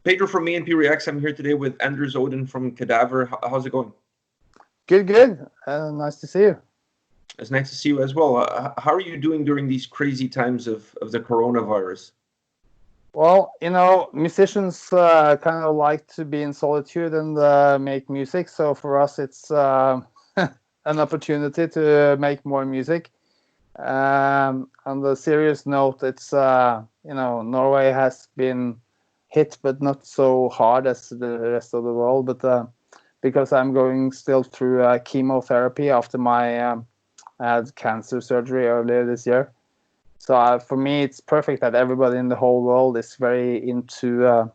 Pedro from A&P-REACTS. I'm here today with Odden from Cadaver. How's it going? Good, good. Nice to see you. It's nice to see you as well. How are you doing during these crazy times of the coronavirus? Well, musicians kind of like to be in solitude and make music. So for us, it's an opportunity to make more music. On the serious note, it's Norway has been hit, but not so hard as the rest of the world. But because I'm going still through chemotherapy after my I had cancer surgery earlier this year. So for me, it's perfect that everybody in the whole world is very into,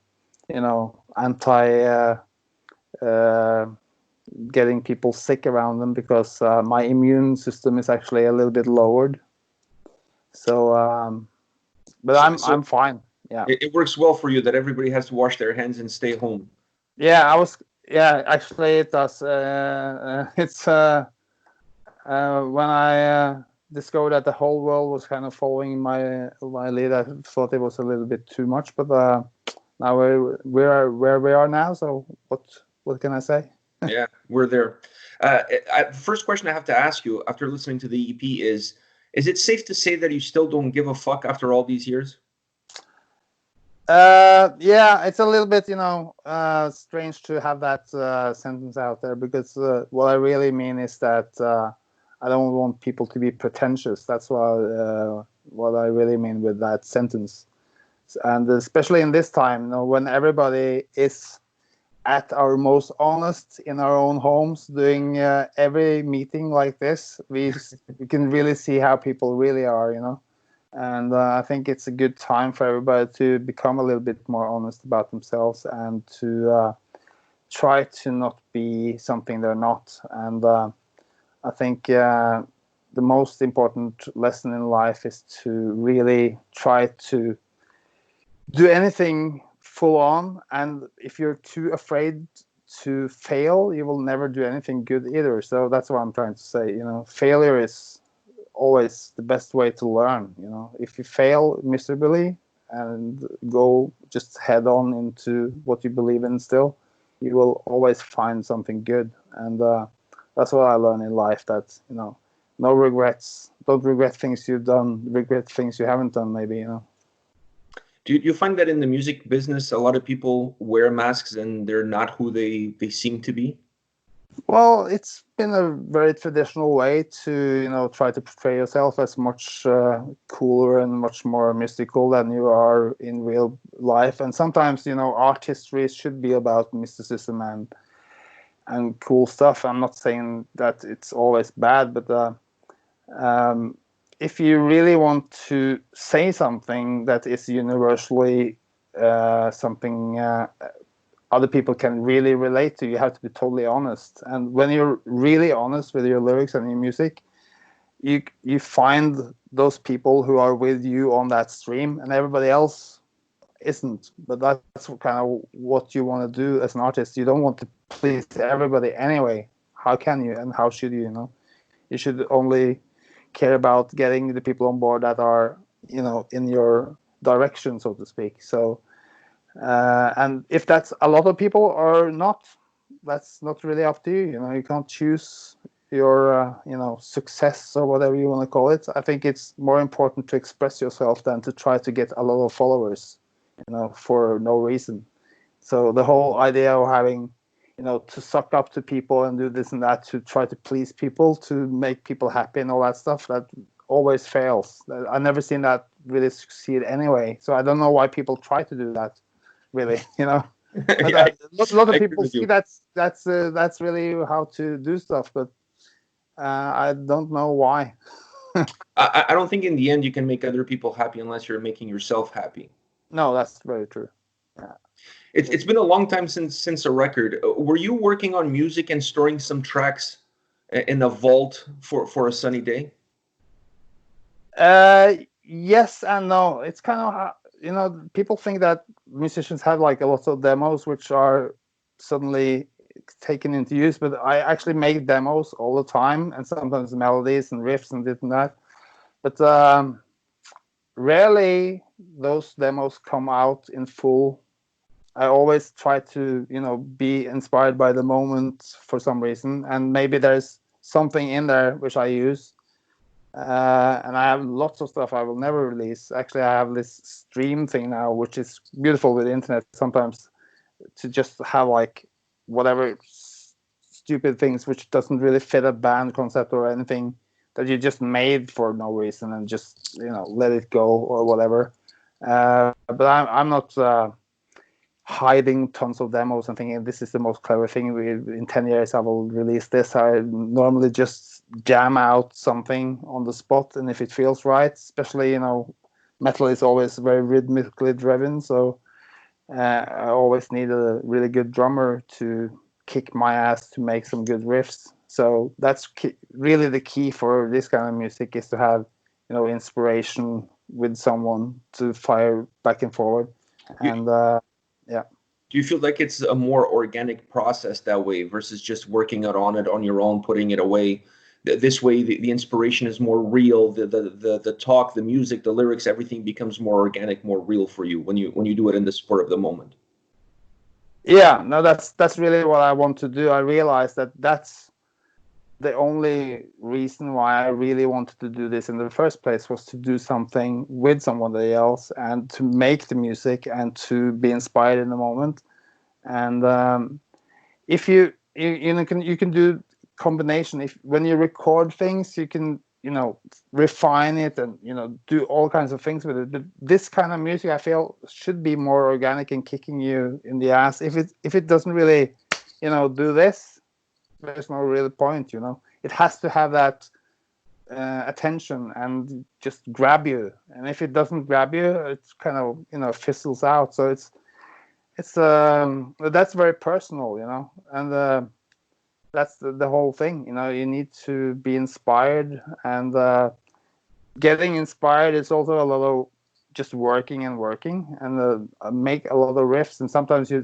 getting people sick around them, because my immune system is actually a little bit lowered. So, but I'm fine. Yeah. It works well for you that everybody has to wash their hands and stay home. Yeah, actually it does. It's when I discovered that the whole world was kind of following my lead, I thought it was a little bit too much. But now we're where we are now. So what can I say? Yeah, we're there. First question I have to ask you after listening to the EP is it safe to say that you still don't give a fuck after all these years? Yeah, it's a little bit, strange to have that sentence out there, because what I really mean is that I don't want people to be pretentious. That's what I really mean with that sentence. And especially in this time, when everybody is at our most honest in our own homes, doing every meeting like this, we can really see how people really are, And I think it's a good time for everybody to become a little bit more honest about themselves, and to try to not be something they're not. And I think the most important lesson in life is to really try to do anything full on. And if you're too afraid to fail, you will never do anything good either. So that's what I'm trying to say. Failure is always the best way to learn. If you fail miserably and go just head on into what you believe in still, you will always find something good. And that's what I learned in life, that no regrets. Don't regret things you've done, regret things you haven't done, maybe. Do you find that in the music business a lot of people wear masks and they're not who they seem to be? Well, it's been a very traditional way to, try to portray yourself as much cooler and much more mystical than you are in real life. And sometimes, art history should be about mysticism and cool stuff. I'm not saying that it's always bad, but if you really want to say something that is universally something other people can really relate to, you have to be totally honest. And when you're really honest with your lyrics and your music, you find those people who are with you on that stream, and everybody else isn't. But that's kind of what you want to do as an artist. You don't want to please everybody anyway. How can you, and how should you? You should only care about getting the people on board that are in your direction, so to speak. So and if that's a lot of people or not, that's not really up to you. You can't choose your success or whatever you want to call it. I think it's more important to express yourself than to try to get a lot of followers for no reason. So the whole idea of having to suck up to people and do this and that to try to please people, to make people happy and all that stuff, that always fails. I've never seen that really succeed anyway. So I don't know why people try to do that, really. Yeah, a lot of people see that's really how to do stuff, but I don't know why. I don't think in the end you can make other people happy unless you're making yourself happy. No, that's very true. Yeah. It's been a long time since a record. Were you working on music and storing some tracks in a vault for a sunny day? Yes and no. It's kind of people think that musicians have like a lot of demos which are suddenly taken into use, but I actually make demos all the time, and sometimes melodies and riffs and this and that. But rarely those demos come out in full I always try to, be inspired by the moment for some reason, and maybe there's something in there which I use. And I have lots of stuff I will never release. Actually, I have this stream thing now, which is beautiful with the internet sometimes, to just have like whatever stupid things which doesn't really fit a band concept or anything that you just made for no reason and just let it go or whatever. But I'm not hiding tons of demos and thinking this is the most clever thing. In 10 years I will release this. I normally just jam out something on the spot, and if it feels right, especially metal is always very rhythmically driven, so I always need a really good drummer to kick my ass to make some good riffs. So that's really the key for this kind of music, is to have inspiration with someone to fire back and forward. And yeah. Do you feel like it's a more organic process that way versus just working out on it on your own, putting it away? This way, the inspiration is more real. The talk, the music, the lyrics, everything becomes more organic, more real for you when you do it in the spur of the moment. Yeah, no, that's really what I want to do. I realized that that's the only reason why I really wanted to do this in the first place, was to do something with somebody else and to make the music and to be inspired in the moment. And if you can do combination. If when you record things, you can refine it and do all kinds of things with it. But this kind of music, I feel, should be more organic and kicking you in the ass. If it doesn't really do this, there's no real point. It has to have that attention and just grab you. And if it doesn't grab you, it's kind of fizzles out. So it's that's very personal, and that's the whole thing. You need to be inspired, and getting inspired is also a lot of just working and make a lot of riffs. And sometimes you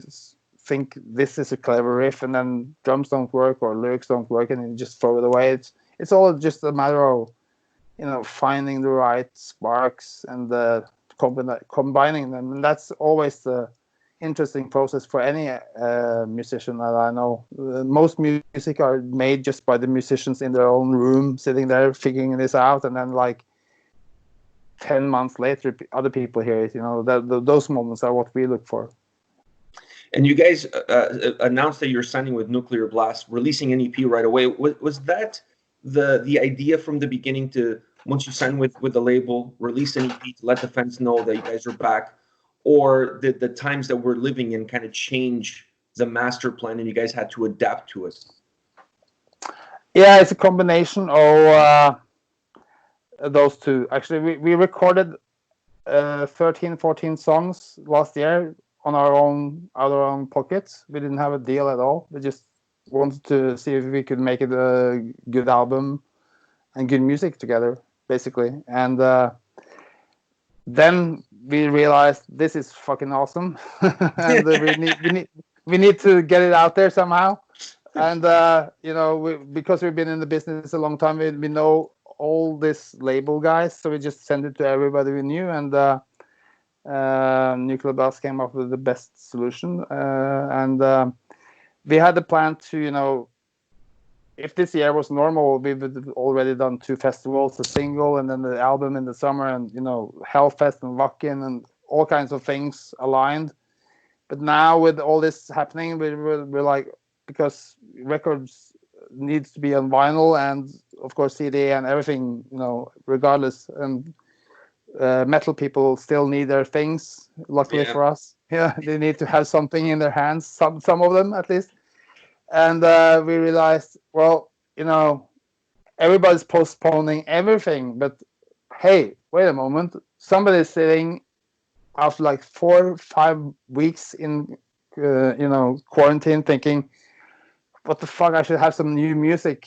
think this is a clever riff, and then drums don't work or lyrics don't work, and you just throw it away. It's all just a matter of finding the right sparks and combining them, and that's always the interesting process for any musician that I know. Most music are made just by the musicians in their own room, sitting there figuring this out, and then like 10 months later other people hear it. Those moments are what we look for. And you guys announced that you're signing with Nuclear Blast, releasing an EP right away. Was that the idea from the beginning, to once you sign with the label, release an EP to let the fans know that you guys are back? Or did the times that we're living in kind of change the master plan and you guys had to adapt to it? Yeah, it's a combination of those two. Actually, we recorded 13, 14 songs last year on our own pockets. We didn't have a deal at all. We just wanted to see if we could make it a good album and good music together, basically. And then we realized this is fucking awesome, and we need to get it out there somehow. And because we've been in the business a long time, we know all this label guys, so we just sent it to everybody we knew, and Nuclear Blast came up with the best solution. And we had the plan to, if this year was normal, we would have already done 2 festivals, a single and then the album in the summer, and Hellfest and Lock-In and all kinds of things aligned. But now with all this happening, we're like, because records needs to be on vinyl and of course CD and everything, regardless, and metal people still need their things, luckily for us. They need to have something in their hands, some of them at least. And we realized, well, everybody's postponing everything, but hey, wait a moment, somebody's sitting after like 4 or 5 weeks in quarantine thinking, what the fuck, I should have some new music,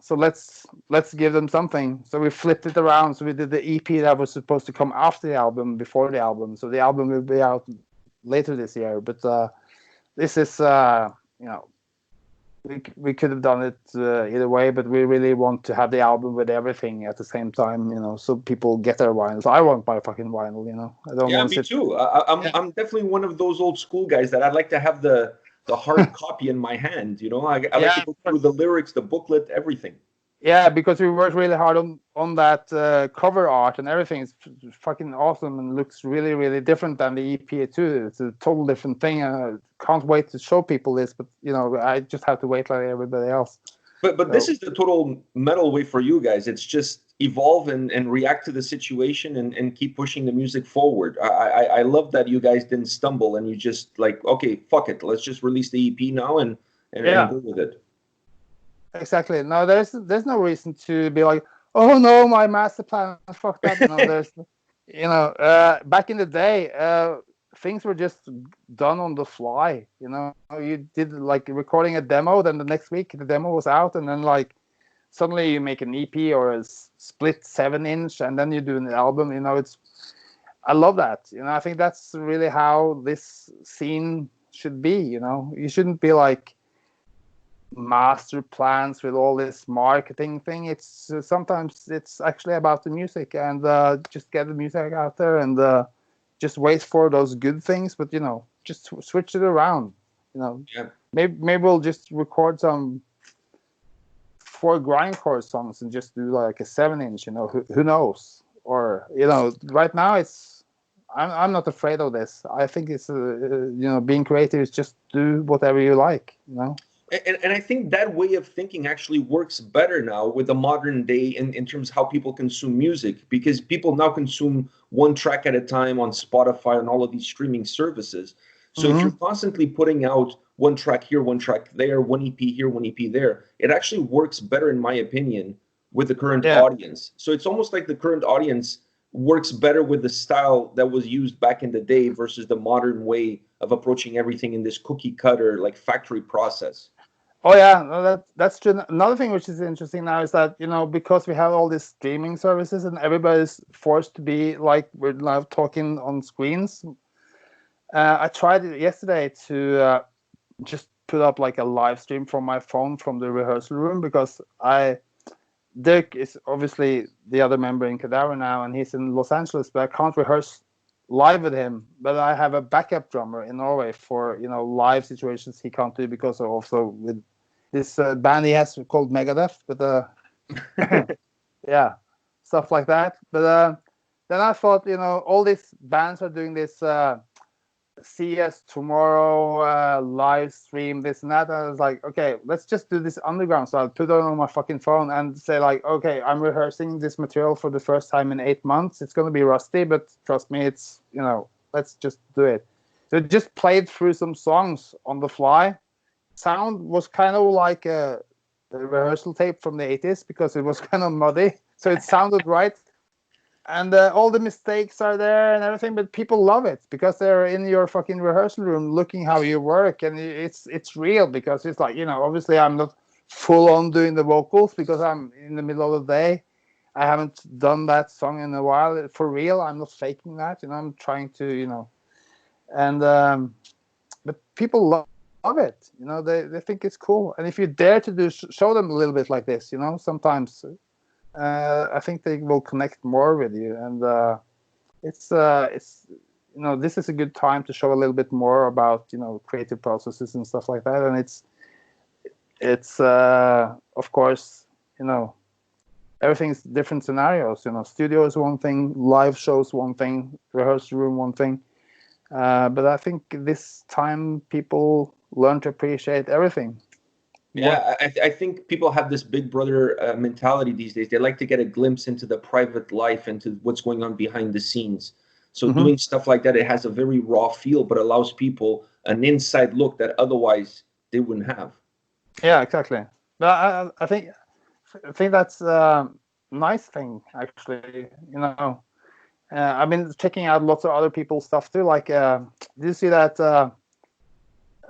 so let's give them something. So we flipped it around. So we did the EP that was supposed to come after the album, before the album. So the album will be out later this year. But this is we could have done it either way, but we really want to have the album with everything at the same time, so people get their vinyl. So I want my fucking vinyl, I don't Yeah, want to me sit. too. I'm Yeah. I'm definitely one of those old school guys that I'd like to have the hard copy in my hand. I like to Yeah, go through the lyrics, the booklet, everything. yeah, because we worked really hard on that cover art and everything. It's fucking awesome and looks really, really different than the EP too. It's a total different thing. Can't wait to show people this, but I just have to wait like everybody else. But this So is the total metal way for you guys. It's just evolve and react to the situation and keep pushing the music forward. I love that you guys didn't stumble and you just like, okay, fuck it, let's just release the EP now and yeah, go with it. exactly. No, there's no reason to be like, oh no, my master plan fucked up. No, there's back in the day, things were just done on the fly. You did like recording a demo, then the next week the demo was out, and then like suddenly you make an EP or a split 7-inch, and then you do an album. I love that. I think that's really how this scene should be. You shouldn't be like master plans with all this marketing thing. It's sometimes it's actually about the music, and just get the music out there and just wait for those good things, but just switch it around. Yeah. Maybe we'll just record some 4 grindcore songs and just do like a 7-inch. Who knows? Or right now I'm not afraid of this. I think it's being creative is just do whatever you like. And I think that way of thinking actually works better now with the modern day in terms of how people consume music, because people now consume one track at a time on Spotify and all of these streaming services. So if you're constantly putting out one track here, one track there, one EP here, one EP there, it actually works better, in my opinion, with the current Yeah. audience. So it's almost like the current audience works better with the style that was used back in the day versus the modern way of approaching everything in this cookie cutter, like factory process. Oh yeah, no, that's true. Another thing which is interesting now is that because we have all these streaming services and everybody's forced to be like we're now talking on screens. I tried it yesterday to just put up like a live stream from my phone from the rehearsal room, because Dirk is obviously the other member in Cadaver now, and he's in Los Angeles, but I can't rehearse live with him. But I have a backup drummer in Norway for live situations he can't do, because also with this band he has called Megadeth, but yeah, stuff like that. But then I thought, all these bands are doing this see us tomorrow live stream, this and that. And I was like, okay, let's just do this underground. So I'll put it on my fucking phone and say like, okay, I'm rehearsing this material for the first time in 8 months. It's going to be rusty, but trust me, it's, let's just do it. So just played through some songs on the fly. Sound was kind of like a rehearsal tape from the 80s, because it was kind of muddy. So it sounded right. And all the mistakes are there and everything, but people love it because they're in your fucking rehearsal room looking how you work, and it's real, because it's like, obviously I'm not full on doing the vocals because I'm in the middle of the day. I haven't done that song in a while. For real, I'm not faking that. I'm trying to, and but people love it. They think it's cool, and if you dare to show them a little bit like this, sometimes. I think they will connect more with you, and it's this is a good time to show a little bit more about creative processes and stuff like that. And it's of course everything's different scenarios. Studio is one thing, live shows one thing, rehearsal room one thing. But I think this time people learn to appreciate everything. Yeah, I think people have this big brother mentality these days. They like to get a glimpse into the private life, into what's going on behind the scenes. So doing stuff like that, it has a very raw feel, but allows people an inside look that otherwise they wouldn't have. Yeah, exactly. But I think that's a nice thing, actually. I've been checking out lots of other people's stuff too. Like, did you see that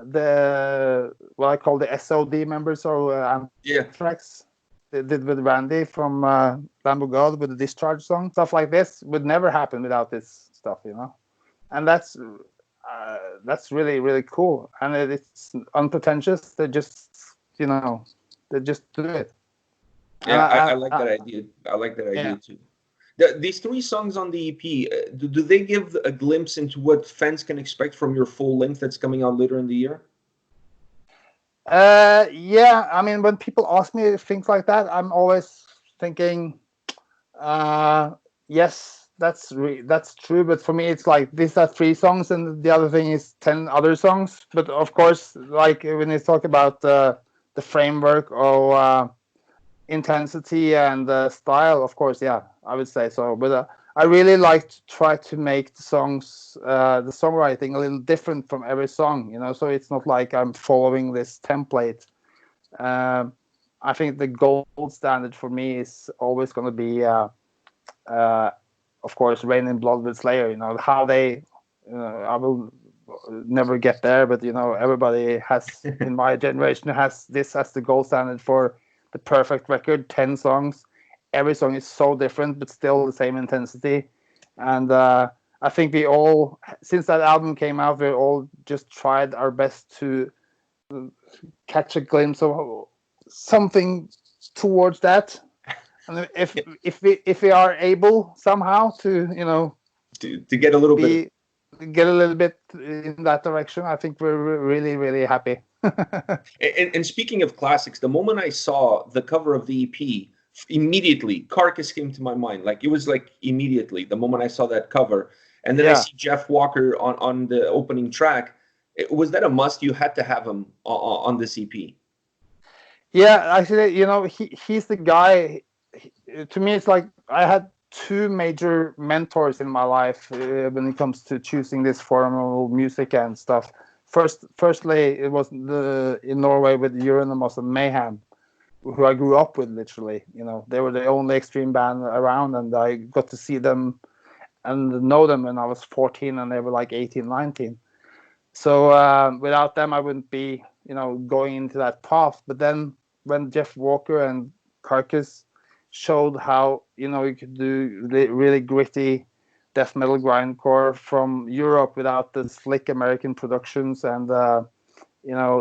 the what I call the SOD members, or Anthrax, they did with Randy from Lamb of God with the Discharge song? Stuff like this would never happen without this stuff, and that's really, really cool. And it's unpretentious. They just they just do it. Yeah, I like that idea. I like that idea too. These 3 songs on the EP, do they give a glimpse into what fans can expect from your full length that's coming out later in the year? Yeah, I mean, when people ask me things like that, I'm always thinking, yes, that's true. But for me, it's like these are 3 songs, and the other thing is 10 other songs. But of course, like when you talk about the framework of intensity and style, of course, yeah, I would say so. But I really like to try to make the songs, the songwriting, a little different from every song, so it's not like I'm following this template. I think the gold standard for me is always going to be, of course, Rain in Blood with Slayer. How they, I will never get there, but everybody has in my generation has this as the gold standard for the perfect record. 10 songs, every song is so different but still the same intensity. And I think we all, since that album came out, we all just tried our best to catch a glimpse of something towards that. And if we are able somehow to to get a little bit in that direction, I think we're really, really happy. and speaking of classics, the moment I saw the cover of the EP, immediately Carcass came to my mind. Like, it was like immediately the moment I saw that cover, and then I see Jeff Walker on the opening track. Was that a must? You had to have him on this EP. Yeah, actually, he's the guy. To me, it's like I had 2 major mentors in my life when it comes to choosing this formal music and stuff. Firstly, it was in Norway with Euronymous and Mayhem, who I grew up with, literally. They were the only extreme band around, and I got to see them and know them when I was 14, and they were like 18, 19. So without them, I wouldn't be, going into that path. But then when Jeff Walker and Carcass showed how, you could do really gritty death metal grindcore from Europe without the slick American productions, and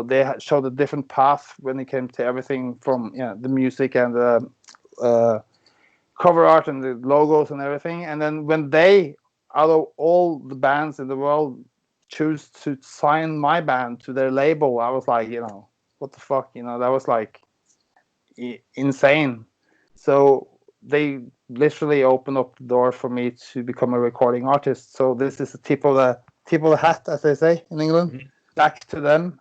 they showed a different path when it came to everything from the music and the cover art and the logos and everything. And then when they, out of all the bands in the world, choose to sign my band to their label, I was like, what the fuck, that was like insane. So they literally opened up the door for me to become a recording artist. So this is the tip of the hat, as they say in England. Mm-hmm. Back to them,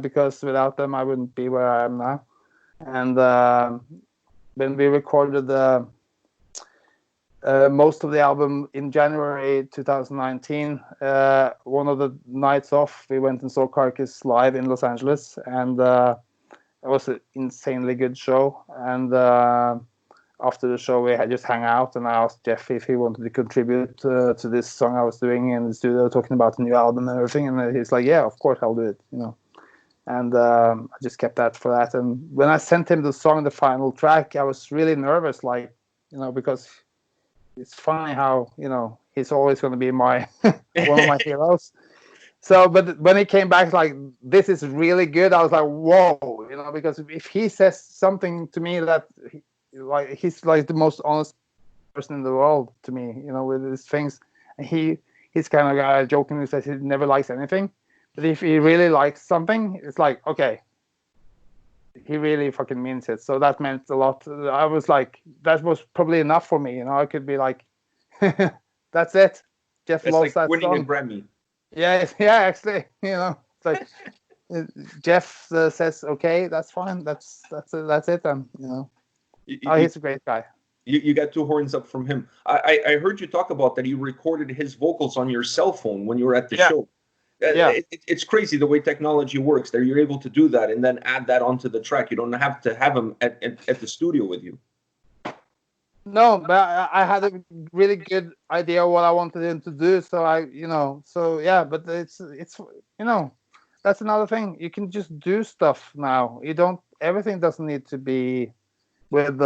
because without them I wouldn't be where I am now. And when we recorded most of the album in January 2019, one of the nights off, we went and saw Carcass live in Los Angeles, and it was an insanely good show. And after the show, we had just hang out, and I asked Jeff if he wanted to contribute to this song I was doing in the studio, talking about the new album and everything. And he's like, "Yeah, of course I'll do it," And I just kept that for that. And when I sent him the song, the final track, I was really nervous, like, because it's funny how, he's always going to be my one of my heroes. So, but when he came back, like, this is really good, I was like, whoa, because if he says something to me that, he's like the most honest person in the world to me, with his things. And he's kind of guy jokingly says he never likes anything. But if he really likes something, it's like, okay, he really fucking means it. So that meant a lot. I was like, that was probably enough for me. I could be like, that's it. Jeff that's loves like that winning song. a Grammy. Yeah, actually, it's like Jeff says, okay, that's fine. That's it. And he's a great guy. You got 2 horns up from him. I heard you talk about that. You recorded his vocals on your cell phone when you were at the show. It's crazy the way technology works. There, you're able to do that and then add that onto the track. You don't have to have him at the studio with you. No, but I had a really good idea of what I wanted him to do. So but it's that's another thing. You can just do stuff now. Everything doesn't need to be with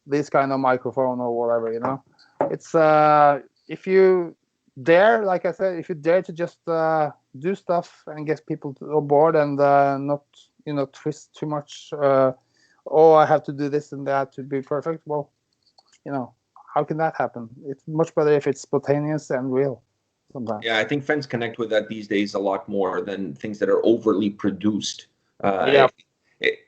this kind of microphone or whatever. It's if you dare, like I said, if you dare to just do stuff and get people on board and not twist too much. Oh, I have to do this and that to be perfect. Well, how can that happen? It's much better if it's spontaneous and real sometimes. Yeah, I think fans connect with that these days a lot more than things that are overly produced. Yeah.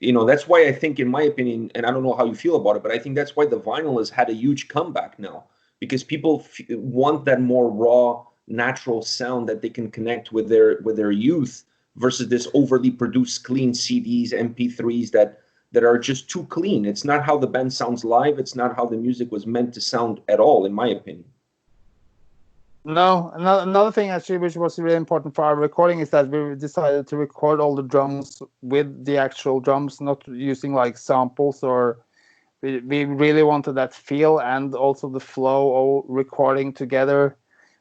That's why I think, in my opinion, and I don't know how you feel about it, but I think that's why the vinyl has had a huge comeback now, because people want that more raw, natural sound that they can connect with their youth, versus this overly produced, clean CDs, MP3s that are just too clean. It's not how the band sounds live. It's not how the music was meant to sound at all, in my opinion. No, another thing actually, which was really important for our recording, is that we decided to record all the drums with the actual drums, not using like samples, or we really wanted that feel and also the flow of recording together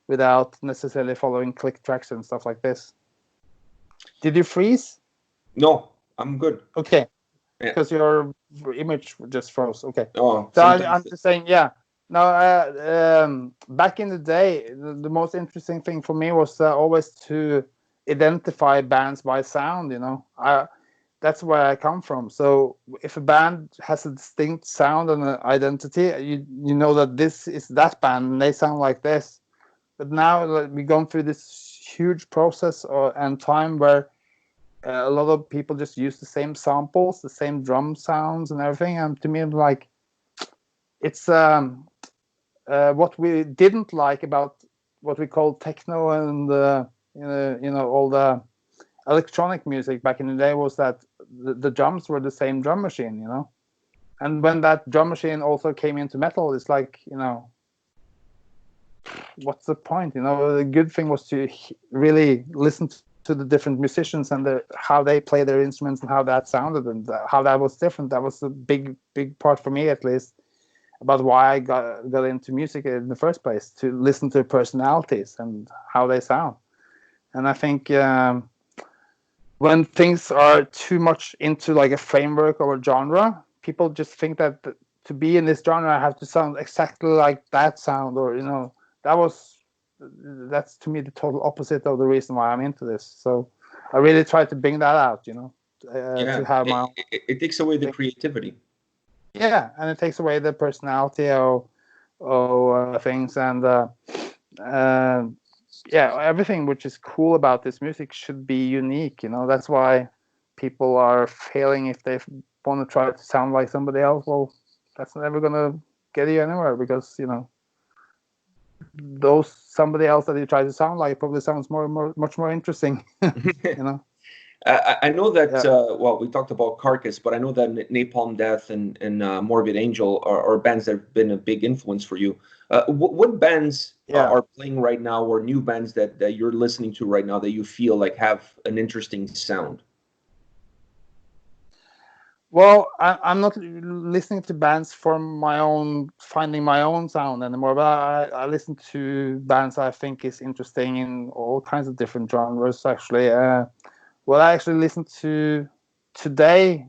without necessarily following click tracks and stuff like this. Did you freeze? No, I'm good. Okay. Yeah. Because your image just froze. Okay. Oh, so I'm just saying, yeah. Now, back in the day, the most interesting thing for me was always to identify bands by sound. That's where I come from. So if a band has a distinct sound and an identity, you know that this is that band and they sound like this. But now we're going through this huge process and time where a lot of people just use the same samples, the same drum sounds and everything. And to me, like, it's what we didn't like about what we call techno and all the electronic music back in the day was that the drums were the same drum machine, and when that drum machine also came into metal, it's like, what's the point? The good thing was to really listen to the different musicians and how they play their instruments and how that sounded and how that was different. That was a big part for me, at least, about why I got into music in the first place, to listen to personalities and how they sound. And I think when things are too much into like a framework or a genre, people just think that to be in this genre I have to sound exactly like that sound, or that's to me the total opposite of the reason why I'm into this. So I really try to bring that out, to have my own. It takes away the creativity. Yeah, and it takes away the personality of things, and everything which is cool about this music should be unique. That's why people are failing if they want to try to sound like somebody else. Well, that's never gonna get you anywhere, because those somebody else that you try to sound like probably sounds much more interesting. I know that, well, we talked about Carcass, but I know that Napalm Death and Morbid Angel are bands that have been a big influence for you. What bands are playing right now, or new bands that you're listening to right now that you feel like have an interesting sound? Well, I'm not listening to bands for finding my own sound anymore, but I listen to bands I think is interesting in all kinds of different genres, actually. What I actually listened to today,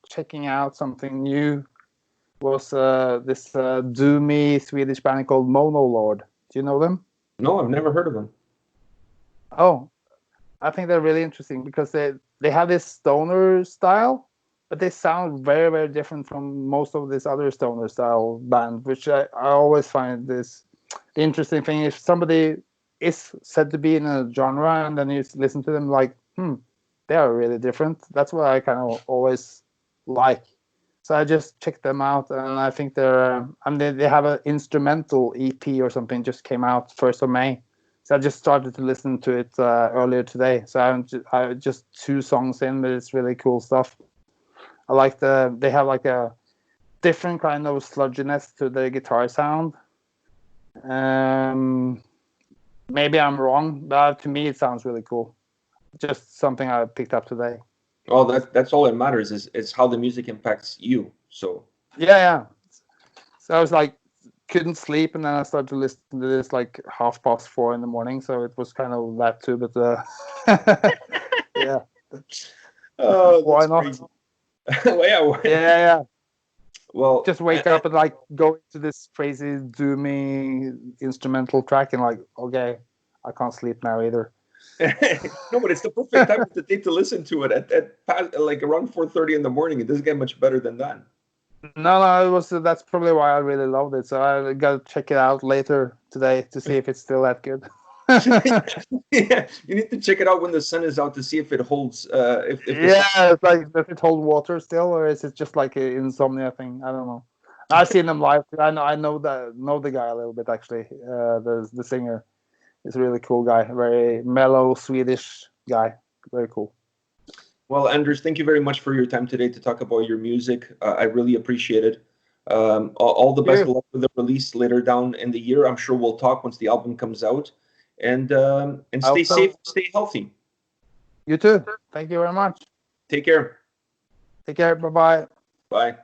checking out something new, was this doomy Swedish band called Monolord. Do you know them? No, I've never heard of them. Oh, I think they're really interesting because they have this stoner style, but they sound very, very different from most of this other stoner style band, which I always find this the interesting thing. If somebody is said to be in a genre and then you listen to them, like, they are really different. That's what I kind of always like. So I just checked them out, and I think they're they have an instrumental EP or something just came out 1st of May. So I just started to listen to it earlier today. So I just 2 songs in, but it's really cool stuff. I like they have like a different kind of sludginess to the guitar sound. Maybe I'm wrong, but to me it sounds really cool. Just something I picked up today. Well, that's all that matters is how the music impacts you. So yeah. So I was like, couldn't sleep, and then I started to listen to this like 4:30 in the morning. So it was kind of that too, but yeah. Oh, why not? Well, Yeah. Well, just wake up and like go into this crazy doomy instrumental track and like, okay, I can't sleep now either. No, but it's the perfect time of the day to listen to it at like around 4:30 in the morning. It doesn't get much better than that. No, it was that's probably why I really loved it. So I gotta check it out later today to see if it's still that good. Yeah, you need to check it out when the sun is out to see if it holds. If the sun. Yeah, it's like, does it hold water still, or is it just like an insomnia thing? I don't know. I've seen them live. I know the guy a little bit actually. The singer is a really cool guy. Very mellow Swedish guy. Very cool. Well, Anders, thank you very much for your time today to talk about your music. I really appreciate it. All the best of luck with the release later down in the year. I'm sure we'll talk once the album comes out. And stay safe, stay healthy. You too. Thank you very much. Take care. Take care. Bye-bye. Bye.